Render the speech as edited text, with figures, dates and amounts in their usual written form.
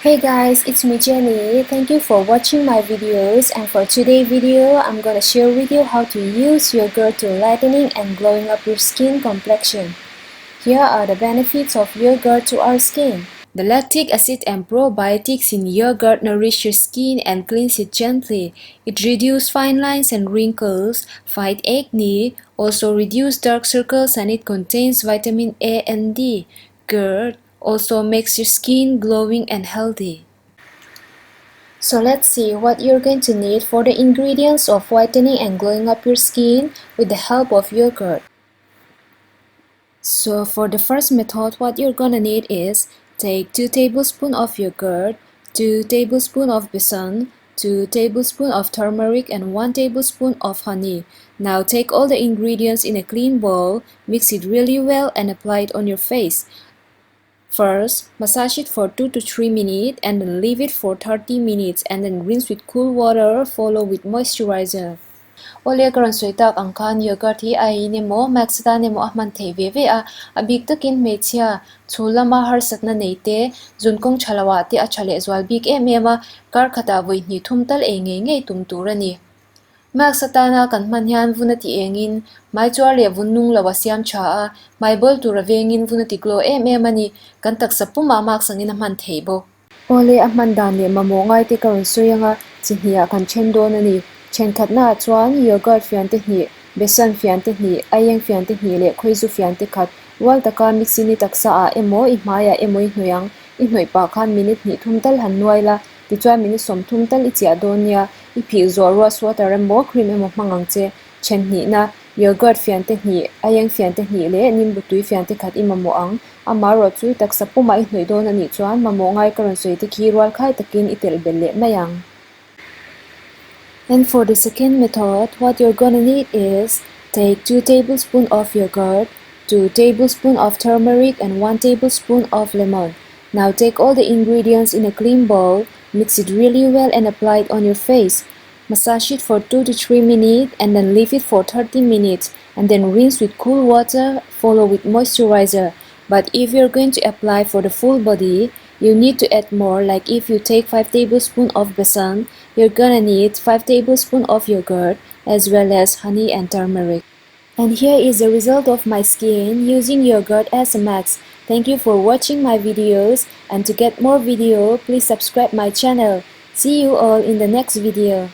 Hey guys, it's me Jenny. Thank you for watching my videos, and for today's video, I'm gonna share with you how to use yogurt to lightening and glowing up your skin complexion. Here are the benefits of yogurt to our skin. The lactic acid and probiotics in yogurt nourish your skin and cleanse it gently. It reduces fine lines and wrinkles, fight acne, also reduce dark circles, and it contains vitamin A and D. Yogurt also makes your skin glowing and healthy. So let's see what you're going to need for the ingredients of whitening and glowing up your skin with the help of yogurt. So for the first method, what you're gonna need is take 2 tablespoons of yogurt, 2 tablespoons of besan, 2 tablespoons of turmeric, and 1 tablespoon of honey. Now take all the ingredients in a clean bowl, mix it really well, and apply it on your face. First, massage it for 2 to 3 minutes and then leave it for 30 minutes and then rinse with cool water, follow with moisturizer. Ole karon soitak angkan yogurt hi ai nemo maxta nemo ahman theve ve a abik takin mechia chulama har satna neite junkong chalawa ti achale zwal bik emema kar khata voi ni thumtal enge nge tumturani maxta kan manhian vunati engin mai chwale vunnung lawasiam cha a mai bol turavengin vunati glo ememani kan tak sapuma mak sangin man thebo ole ahman dan le mamo ngai ti karon soyanga chinhia kan chendo nani chen khatna chuan yogurt fian te hni besan fian te hni ayeng fian te hni le khoizu fian te khat wal taka mixini taksa a emo I hmaya emo I hnoyang I hnoi pa khan minute hni thumtal han nuaila ti chwa minute som thumtal I chia donia I phi zorwa swater emo cream emo mangang che chen hni na yogurt fian te hni ayeng fian te hni le nim butui fian te khat imamo ang amaro chu taksa puma I hnoi don ani chuan mamo ngai karon soi te khi rwal khai takin itel bel le mayang. And for the second method, what you're gonna need is take 2 tablespoons of yogurt, 2 tablespoons of turmeric, and 1 tablespoon of lemon. Now take all the ingredients in a clean bowl, mix it really well and apply it on your face. Massage it for 2 to 3 minutes and then leave it for 30 minutes and then rinse with cool water, follow with moisturizer. But if you're going to apply for the full body, you need to add more, like if you take 5 tablespoons of besan, you're gonna need 5 tablespoons of yogurt as well as honey and turmeric. And here is the result of my skin using yogurt as a mask. Thank you for watching my videos, and to get more video, please subscribe my channel. See you all in the next video.